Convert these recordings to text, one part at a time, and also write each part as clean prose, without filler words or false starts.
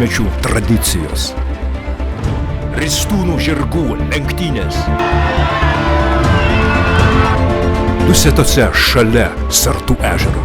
šimtmečių tradicijos. Ristūnų žirgų lenktynės. Dusetose šalia Sartų ežero.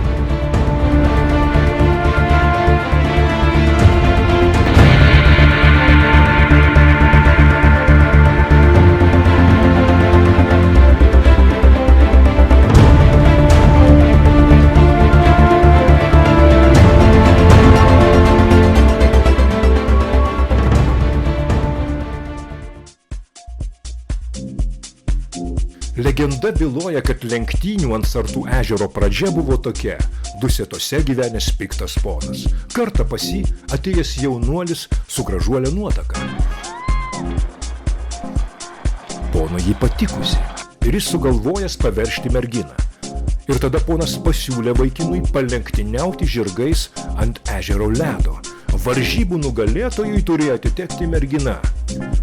Legenda byloja, kad lenktynių ant Sartų ežero pradžia buvo tokia. Dusetose gyvenęs piktas ponas. Kartą pas jį atėjęs jaunuolis su gražuolė nuotaka. Pono jį patikusi ir jis sugalvojęs paveržti merginą. Ir tada ponas pasiūlė vaikinui palenktyniauti žirgais ant ežero ledo. Varžybų nugalėtojui turėjo atitekti mergina.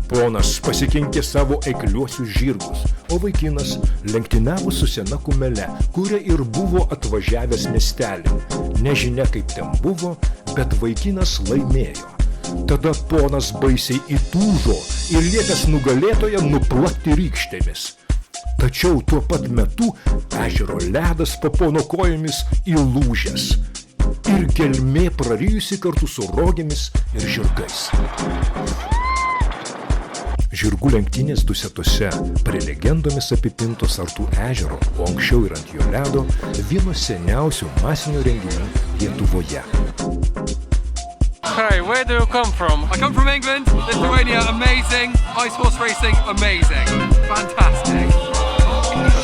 Ponas pasikinkė savo eikliuosius žirgus, o vaikinas lenktyniavo su sena kumele, kuria ir buvo atvažiavęs miestelį. Nežinia kaip ten buvo, bet vaikinas laimėjo. Tada ponas baisiai įtūžo ir liepęs nugalėtoją nuplakti rykštėmis. Tačiau tuo pat metu ežero ledas po pono kojomis įlūžęs ir gelmė prarijusi kartu su rogėmis ir žirgais. Žirgų lenktynės Dusetose prie legendomis apipinto Sartų ežero, o anksčiau ir ant jo ledo, vienas seniausių masinių renginių Lietuvoje. Hi, where do you come from? I come from England, Lithuania, amazing. Ice horse racing, amazing. Fantastic.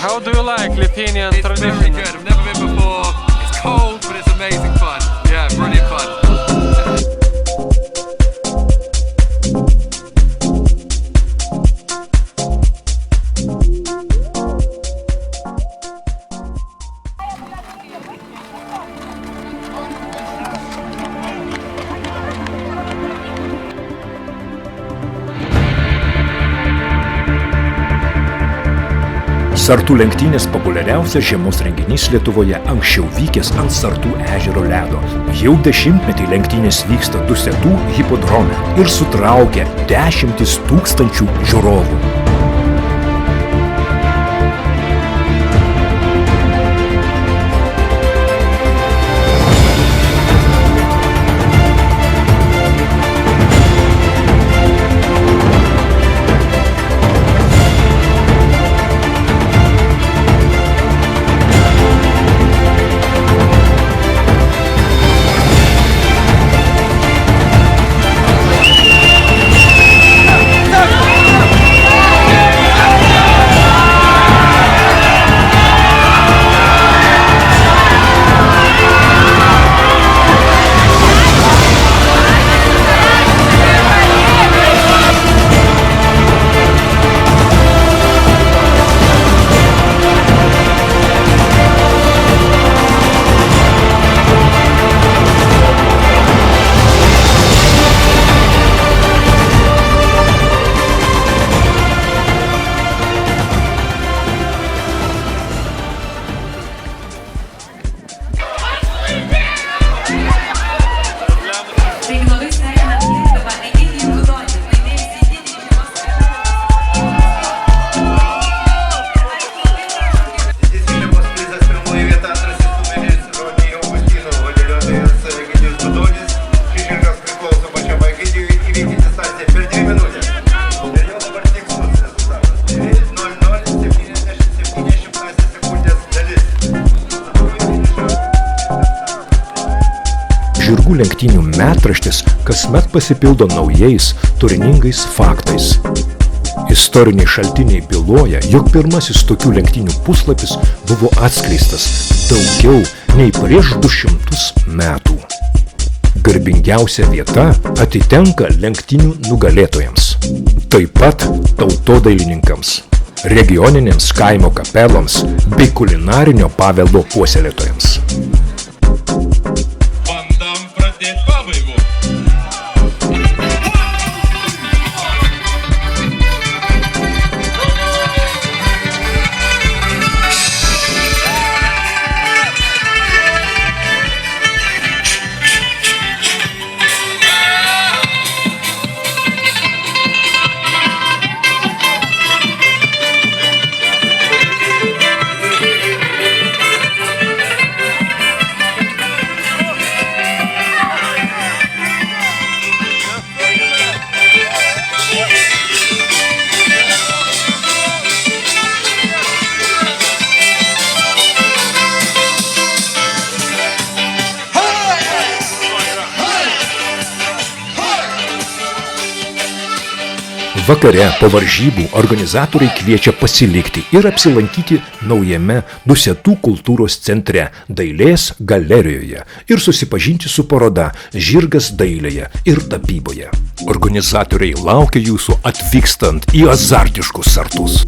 How do you like Lithuanian It's tradition? very good. I've never been before. It's cold, but it's amazing fun. Yeah, brilliant fun. Sartų lenktynės populiariausias žiemos renginys Lietuvoje, anksčiau vykęs ant Sartų ežero ledo. Jau 10-metį lenktynės vyksta Dusetų hipodrome ir sutraukia 10 000 žiūrovų. Žirgų lenktynių metraštis kasmet pasipildo naujais, turiningais faktais. Istoriniai šaltiniai byloja, jog pirmasis tokių lenktynių puslapis buvo atskleistas daugiau nei prieš 200 metų. Garbingiausia vieta atitenka lenktynių nugalėtojams. Taip pat tautodailininkams, regioninėms kaimo kapeloms bei kulinarinio paveldo puoselėtojams. Bandam pradėti pabaigų. Vakare po varžybų organizatoriai kviečia pasilikti ir apsilankyti naujame Dusetų kultūros centre Dailės galerijoje ir susipažinti su paroda Žirgas dailėje ir tapyboje. Organizatoriai laukia jūsų atvykstant į azartiškus sartus.